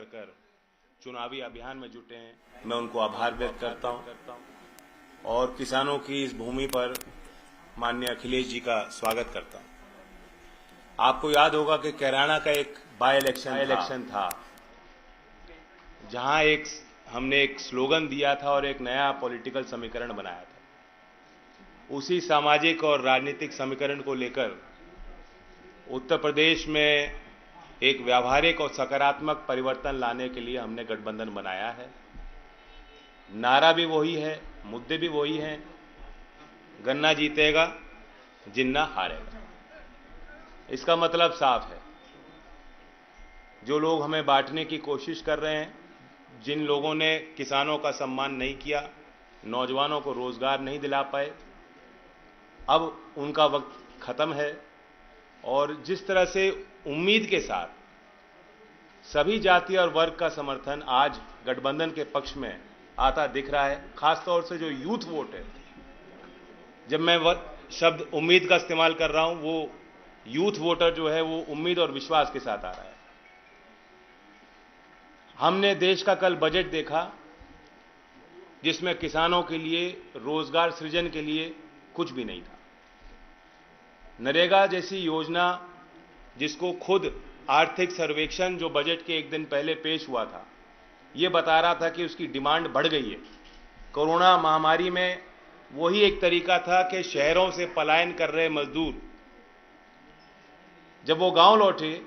कर चुनावी अभियान में जुटे हैं, मैं उनको आभार व्यक्त करता हूं और किसानों की इस भूमि पर माननीय अखिलेश जी का स्वागत करता हूं। आपको याद होगा कि कैराना का एक बाय इलेक्शन था जहां हमने एक स्लोगन दिया था और एक नया पॉलिटिकल समीकरण बनाया था। उसी सामाजिक और राजनीतिक समीकरण को लेकर उत्तर प्रदेश में एक व्यावहारिक और सकारात्मक परिवर्तन लाने के लिए हमने गठबंधन बनाया है। नारा भी वही है, मुद्दे भी वही हैं। गन्ना जीतेगा, जिन्ना हारेगा। इसका मतलब साफ है। जो लोग हमें बांटने की कोशिश कर रहे हैं, जिन लोगों ने किसानों का सम्मान नहीं किया, नौजवानों को रोजगार नहीं दिला पाए, अब उनका वक्त खत्म है। और जिस तरह से उम्मीद के साथ सभी जाति और वर्ग का समर्थन आज गठबंधन के पक्ष में आता दिख रहा है, खासतौर से जो यूथ वोट है, जब मैं शब्द उम्मीद का इस्तेमाल कर रहा हूं, वो यूथ वोटर जो है वो उम्मीद और विश्वास के साथ आ रहा है। हमने देश का कल बजट देखा जिसमें किसानों के लिए, रोजगार सृजन के लिए कुछ भी नहीं था। नरेगा जैसी योजना, जिसको खुद आर्थिक सर्वेक्षण जो बजट के एक दिन पहले पेश हुआ था, ये बता रहा था कि उसकी डिमांड बढ़ गई है। कोरोना महामारी में वही एक तरीका था कि शहरों से पलायन कर रहे मजदूर जब वो गांव लौटे,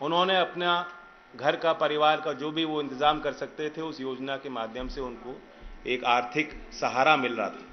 उन्होंने अपना घर का, परिवार का जो भी वो इंतजाम कर सकते थे, उस योजना के माध्यम से उनको एक आर्थिक सहारा मिल रहा था।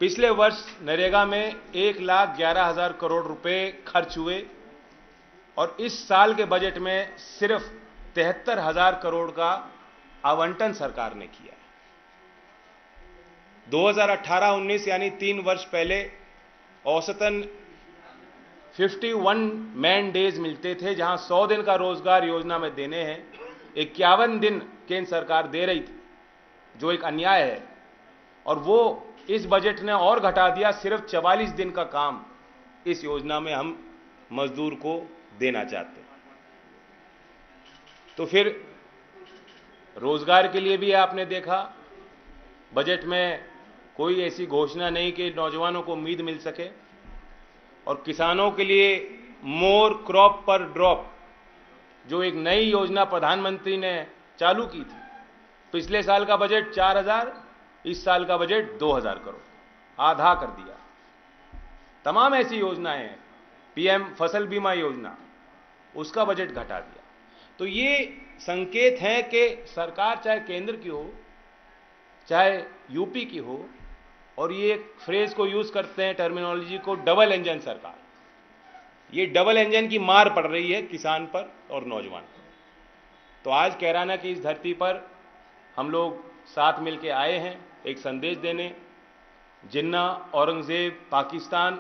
पिछले वर्ष नरेगा में 1,11,000 करोड़ रुपए खर्च हुए और इस साल के बजट में सिर्फ 73,000 करोड़ का आवंटन सरकार ने किया है। 2018-19 यानी 3 वर्ष पहले औसतन 51 मैन डेज मिलते थे, जहां 100 दिन का रोजगार योजना में देने हैं। 51 दिन केंद्र सरकार दे रही थी, जो एक अन्याय है। और वो इस बजट ने और घटा दिया, सिर्फ 44 दिन का काम इस योजना में हम मजदूर को देना चाहते हैं। तो फिर रोजगार के लिए भी आपने देखा, बजट में कोई ऐसी घोषणा नहीं कि नौजवानों को उम्मीद मिल सके। और किसानों के लिए मोर क्रॉप पर ड्रॉप, जो एक नई योजना प्रधानमंत्री ने चालू की थी। पिछले साल का बजट 4,000, इस साल का बजट 2,000 करोड़, आधा कर दिया। तमाम ऐसी योजनाएं हैं, पीएम फसल बीमा योजना, उसका बजट घटा दिया। तो ये संकेत है कि सरकार चाहे केंद्र की हो, चाहे यूपी की हो, और ये एक फ्रेज को यूज करते हैं, टर्मिनोलॉजी को, डबल इंजन सरकार। ये डबल इंजन की मार पड़ रही है किसान पर और नौजवान पर। तो आज कैराना की इस धरती पर हम लोग साथ मिलकर आए हैं एक संदेश देने। जिन्ना, औरंगजेब, पाकिस्तान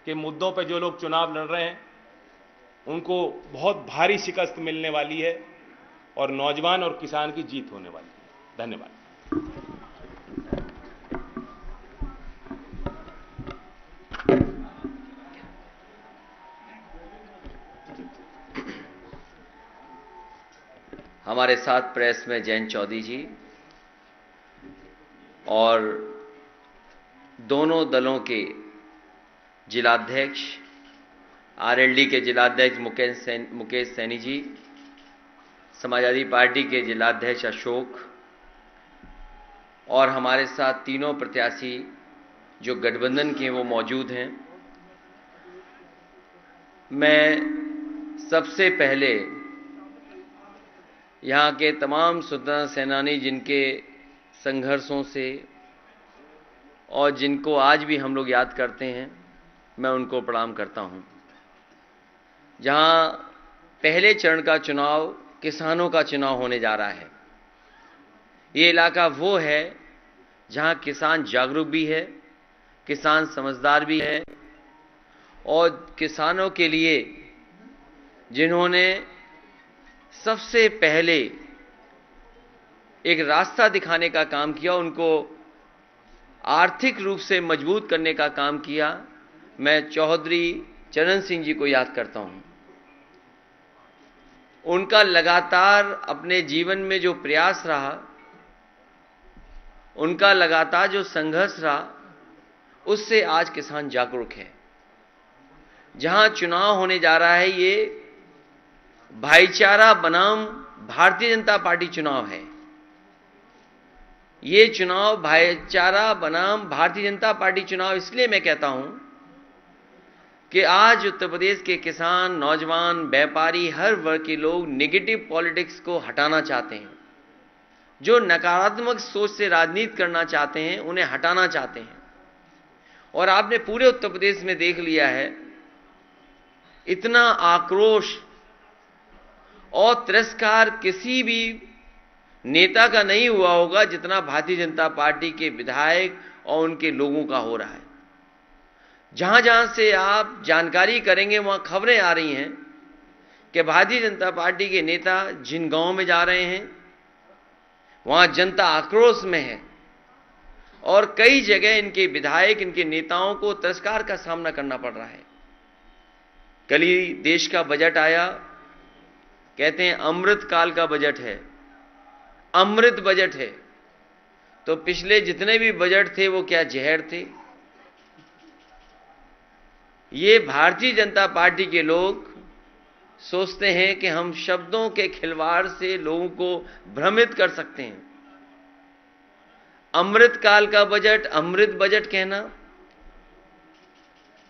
के मुद्दों पर जो लोग चुनाव लड़ रहे हैं, उनको बहुत भारी शिकस्त मिलने वाली है और नौजवान और किसान की जीत होने वाली है। धन्यवाद। हमारे साथ प्रेस में जयंत चौधरी जी और दोनों दलों के जिलाध्यक्ष, आरएलडी के जिलाध्यक्ष मुकेश सैनी जी, समाजवादी पार्टी के जिलाध्यक्ष अशोक, और हमारे साथ तीनों प्रत्याशी जो गठबंधन के वो मौजूद हैं। मैं सबसे पहले यहाँ के तमाम स्वतंत्रता सेनानी जिनके संघर्षों से और जिनको आज भी हम लोग याद करते हैं, मैं उनको प्रणाम करता हूँ। जहाँ पहले चरण का चुनाव किसानों का चुनाव होने जा रहा है, ये इलाका वो है जहाँ किसान जागरूक भी है, किसान समझदार भी है, और किसानों के लिए जिन्होंने सबसे पहले एक रास्ता दिखाने का काम किया, उनको आर्थिक रूप से मजबूत करने का काम किया, मैं चौधरी चरण सिंह जी को याद करता हूं। उनका लगातार अपने जीवन में जो प्रयास रहा, उनका लगातार जो संघर्ष रहा, उससे आज किसान जागरूक है। जहां चुनाव होने जा रहा है, ये भाईचारा बनाम भारतीय जनता पार्टी चुनाव है। ये चुनाव भाईचारा बनाम भारतीय जनता पार्टी चुनाव इसलिए मैं कहता हूं कि आज उत्तर प्रदेश के किसान, नौजवान, व्यापारी, हर वर्ग के लोग नेगेटिव पॉलिटिक्स को हटाना चाहते हैं। जो नकारात्मक सोच से राजनीति करना चाहते हैं, उन्हें हटाना चाहते हैं। और आपने पूरे उत्तर प्रदेश में देख लिया है, इतना आक्रोश और तिरस्कार किसी भी नेता का नहीं हुआ होगा जितना भारतीय जनता पार्टी के विधायक और उनके लोगों का हो रहा है। जहां जहां से आप जानकारी करेंगे, वहां खबरें आ रही हैं कि भारतीय जनता पार्टी के नेता जिन गांवों में जा रहे हैं, वहां जनता आक्रोश में है और कई जगह इनके विधायक, इनके नेताओं को तिरस्कार का सामना करना पड़ रहा है। कल ही देश का बजट आया, कहते हैं अमृत काल का बजट है, अमृत बजट है। तो पिछले जितने भी बजट थे वो क्या जहर थे? ये भारतीय जनता पार्टी के लोग सोचते हैं कि हम शब्दों के खिलवाड़ से लोगों को भ्रमित कर सकते हैं। अमृत काल का बजट, अमृत बजट कहना,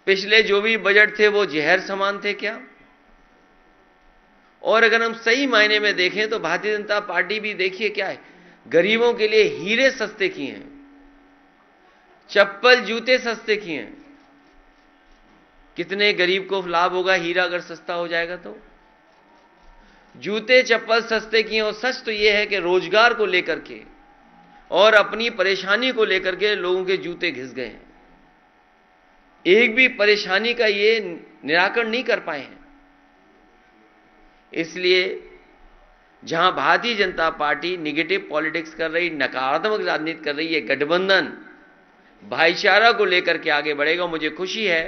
पिछले जो भी बजट थे वो जहर समान थे क्या? और अगर हम सही मायने में देखें तो भारतीय जनता पार्टी भी देखिए क्या है, गरीबों के लिए हीरे सस्ते किए हैं, चप्पल जूते सस्ते किए हैं। कितने गरीब को लाभ होगा हीरा अगर सस्ता हो जाएगा तो? जूते चप्पल सस्ते किए। और सच तो यह है कि रोजगार को लेकर के और अपनी परेशानी को लेकर के लोगों के जूते घिस गए हैं। एक भी परेशानी का ये निराकरण नहीं कर पाए हैं। इसलिए जहां Bharatiya Janata party negative politics कर रही, नकारात्मक राजनीति कर रही है, गठबंधन भाईचारा को लेकर के आगे बढ़ेगा। मुझे खुशी है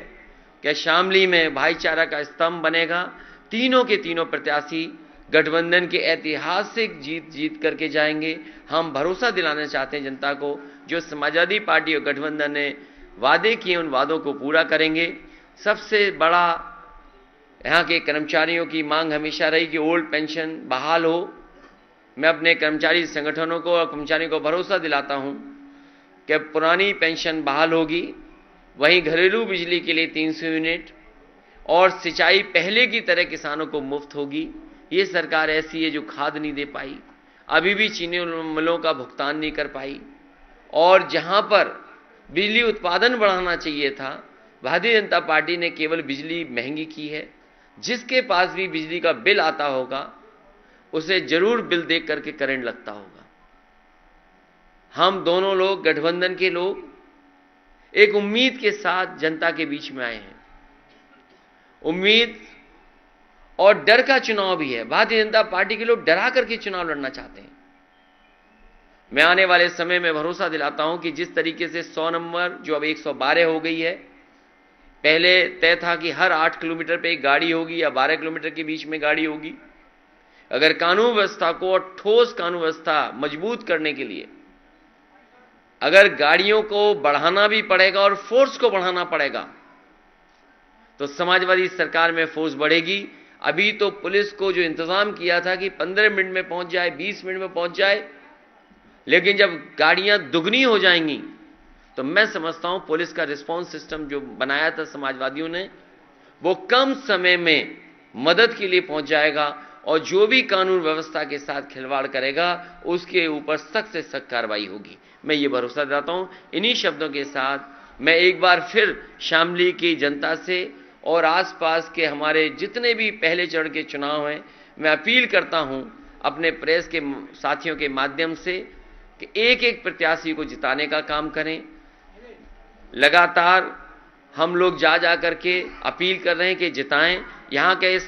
कि शामली में भाईचारा का स्तंभ बनेगा। तीनों के तीनों प्रत्याशी गठबंधन के ऐतिहासिक जीत करके जाएंगे। हम भरोसा दिलाना चाहते हैं जनता को, जो समाजवादी पार्टी और गठबंधन ने वादे किए उन वादों को पूरा करेंगे। सबसे बड़ा यहाँ के कर्मचारियों की मांग हमेशा रही कि ओल्ड पेंशन बहाल हो। मैं अपने कर्मचारी संगठनों को और कर्मचारियों को भरोसा दिलाता हूँ कि पुरानी पेंशन बहाल होगी। वहीं घरेलू बिजली के लिए 300 यूनिट और सिंचाई पहले की तरह किसानों को मुफ्त होगी। ये सरकार ऐसी है जो खाद नहीं दे पाई, अभी भी चीनी मिलों का भुगतान नहीं कर पाई। और जहां पर बिजली उत्पादन बढ़ाना चाहिए था, भारतीय जनता पार्टी ने केवल बिजली महंगी की है। जिसके पास भी बिजली का बिल आता होगा उसे जरूर बिल देख करके करंट लगता होगा। हम दोनों लोग, गठबंधन के लोग, एक उम्मीद के साथ जनता के बीच में आए हैं। उम्मीद और डर का चुनाव भी है। भारतीय जनता पार्टी के लोग डरा करके चुनाव लड़ना चाहते हैं। मैं आने वाले समय में भरोसा दिलाता हूं कि जिस तरीके से 100 नंबर जो अब 112 हो गई है, पहले तय था कि हर 8 किलोमीटर पे एक गाड़ी होगी या 12 किलोमीटर के बीच में गाड़ी होगी। अगर कानून व्यवस्था को और ठोस कानून व्यवस्था मजबूत करने के लिए अगर गाड़ियों को बढ़ाना भी पड़ेगा और फोर्स को बढ़ाना पड़ेगा, तो समाजवादी सरकार में फोर्स बढ़ेगी। अभी तो पुलिस को जो इंतजाम किया था कि 15 मिनट में पहुंच जाए, 20 मिनट में पहुंच जाए, लेकिन जब गाड़ियां दुगनी हो जाएंगी तो मैं समझता हूं पुलिस का रिस्पांस सिस्टम जो बनाया था समाजवादियों ने, वो कम समय में मदद के लिए पहुंच जाएगा और जो भी कानून व्यवस्था के साथ खिलवाड़ करेगा उसके ऊपर सख्त से सख्त कार्रवाई होगी। मैं ये भरोसा दिलाता हूं। इन्हीं शब्दों के साथ मैं एक बार फिर शामली की जनता से और आसपास के हमारे जितने भी पहले चरण के चुनाव हैं, मैं अपील करता हूं अपने प्रेस के साथियों के माध्यम से कि एक एक प्रत्याशी को जिताने का काम करें। लगातार हम लोग जा करके अपील कर रहे हैं कि जिताएं। यहाँ के इस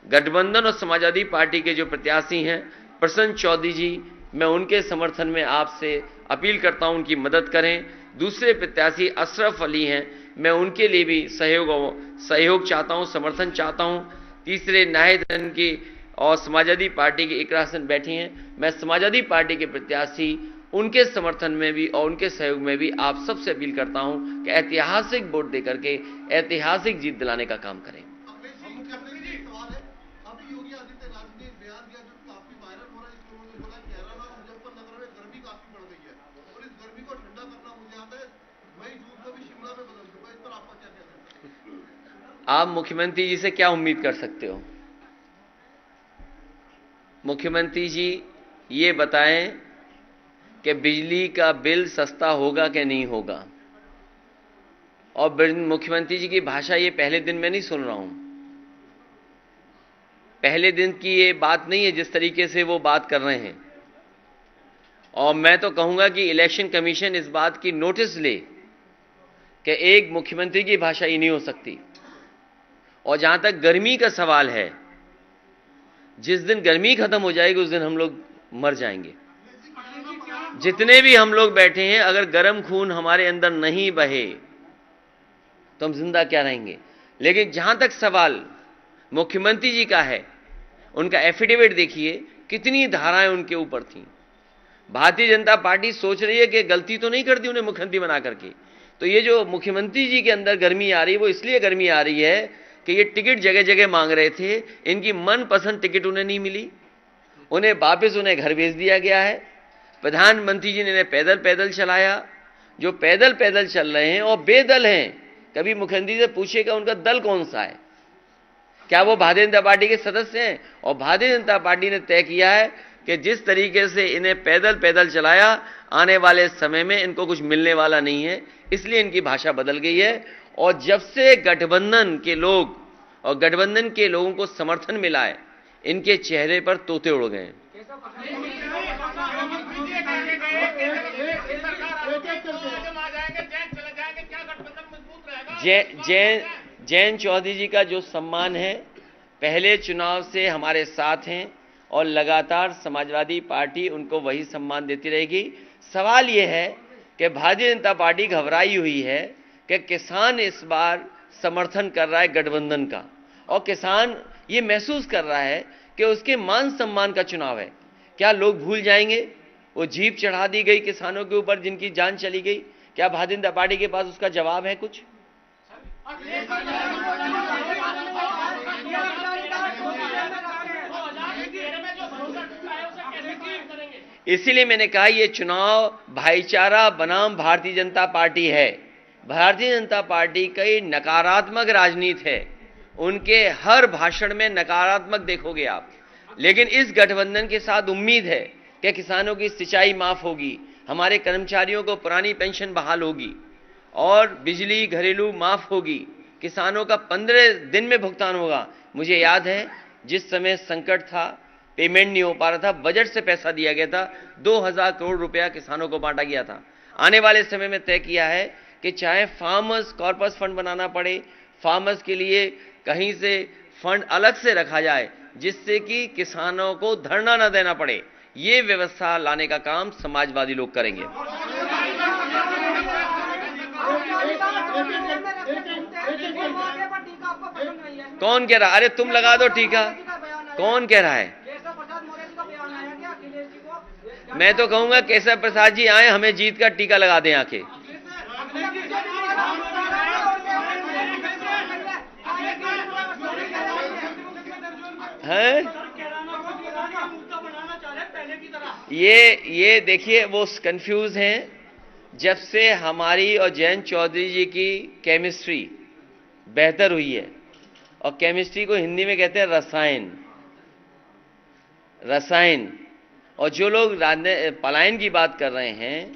गठबंधन और समाजवादी पार्टी के जो प्रत्याशी हैं प्रसन्न चौधरी जी, मैं उनके समर्थन में आपसे अपील करता हूं उनकी मदद करें। दूसरे प्रत्याशी अशरफ अली हैं, मैं उनके लिए भी सहयोग चाहता हूं, समर्थन चाहता हूं। तीसरे नाहिद की और समाजवादी पार्टी की इकरासन बैठी हैं। मैं समाजवादी पार्टी के प्रत्याशी उनके समर्थन में भी और उनके सहयोग में भी आप सबसे अपील करता हूं कि ऐतिहासिक वोट देकर के ऐतिहासिक जीत दिलाने का काम करें। आप मुख्यमंत्री जी से क्या उम्मीद कर सकते हो? मुख्यमंत्री जी ये बताएं कि बिजली का बिल सस्ता होगा कि नहीं होगा। और मुख्यमंत्री जी की भाषा ये पहले दिन में नहीं सुन रहा हूं, पहले दिन की ये बात नहीं है जिस तरीके से वो बात कर रहे हैं। और मैं तो कहूंगा कि इलेक्शन कमीशन इस बात की नोटिस ले कि एक मुख्यमंत्री की भाषा ही नहीं हो सकती। और जहां तक गर्मी का सवाल है, जिस दिन गर्मी खत्म हो जाएगी उस दिन हम लोग मर जाएंगे। जितने भी हम लोग बैठे हैं, अगर गर्म खून हमारे अंदर नहीं बहे तो हम जिंदा क्या रहेंगे। लेकिन जहां तक सवाल मुख्यमंत्री जी का है, उनका एफिडेविट देखिए, कितनी धाराएं उनके ऊपर थी। भारतीय जनता पार्टी सोच रही है कि गलती तो नहीं कर दी उन्हें मुख्यमंत्री बना करके। तो ये जो मुख्यमंत्री जी के अंदर गर्मी आ रही है, वो इसलिए गर्मी आ रही है कि ये टिकट जगह जगह मांग रहे थे, इनकी मनपसंद टिकट उन्हें नहीं मिली, उन्हें वापस उन्हें घर भेज दिया गया है। प्रधानमंत्री जी ने इन्हें पैदल पैदल चलाया। जो पैदल पैदल चल रहे हैं और बेदल हैं, कभी मुख्यमंत्री से पूछेगा उनका दल कौन सा है, क्या वो भारतीय जनता पार्टी के सदस्य हैं? और भारतीय जनता पार्टी ने तय किया है कि जिस तरीके से इन्हें पैदल पैदल चलाया, आने वाले समय में इनको कुछ मिलने वाला नहीं है, इसलिए इनकी भाषा बदल गई है। और जब से गठबंधन के लोग और गठबंधन के लोगों को समर्थन मिला है, इनके चेहरे पर तोते उड़ गए। जयंत चौधरी जी का जो सम्मान है, पहले चुनाव से हमारे साथ हैं और लगातार समाजवादी पार्टी उनको वही सम्मान देती रहेगी। सवाल यह है कि भारतीय जनता पार्टी घबराई हुई है कि किसान इस बार समर्थन कर रहा है गठबंधन का, और किसान ये महसूस कर रहा है कि उसके मान सम्मान का चुनाव है। क्या लोग भूल जाएंगे वो जीप चढ़ा दी गई किसानों के ऊपर जिनकी जान चली गई? क्या भारतीय जनता पार्टी के पास उसका जवाब है कुछ? इसीलिए मैंने कहा ये चुनाव भाईचारा बनाम भारतीय जनता पार्टी है। भारतीय जनता पार्टी की नकारात्मक राजनीति है, उनके हर भाषण में नकारात्मक देखोगे आप। लेकिन इस गठबंधन के साथ उम्मीद है कि किसानों की सिंचाई माफ होगी, हमारे कर्मचारियों को पुरानी पेंशन बहाल होगी और बिजली घरेलू माफ होगी, किसानों का 15 दिन में भुगतान होगा। मुझे याद है जिस समय संकट था, पेमेंट नहीं हो पा रहा था, बजट से पैसा दिया गया था, 2000 करोड़ रुपया किसानों को बांटा गया था। आने वाले समय में तय किया है कि चाहे फार्मर्स कॉर्पस फंड बनाना पड़े, फार्मर्स के लिए कहीं से फंड अलग से रखा जाए जिससे कि किसानों को धरना न देना पड़े, ये व्यवस्था लाने का काम समाजवादी लोग करेंगे। कौन कह रहा? अरे तुम लगा दो टीका। कौन कह रहा है? मैं तो कहूंगा केशव प्रसाद जी आए, हमें जीत का टीका लगा दें आके। हैं? ये देखिए वो कंफ्यूज हैं। जब से हमारी और जयंत चौधरी जी की केमिस्ट्री बेहतर हुई है, और केमिस्ट्री को हिंदी में कहते हैं रसायन, और जो लोग पलायन की बात कर रहे हैं,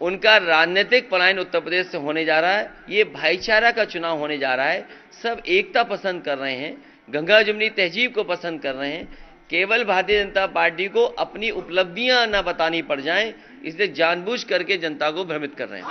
उनका राजनीतिक पलायन उत्तर प्रदेश से होने जा रहा है। ये भाईचारा का चुनाव होने जा रहा है। सब एकता पसंद कर रहे हैं, गंगा जमुनी तहजीब को पसंद कर रहे हैं। केवल भारतीय जनता पार्टी को अपनी उपलब्धियां न बतानी पड़ जाएं, इसलिए जानबूझ करके जनता को भ्रमित कर रहे हैं।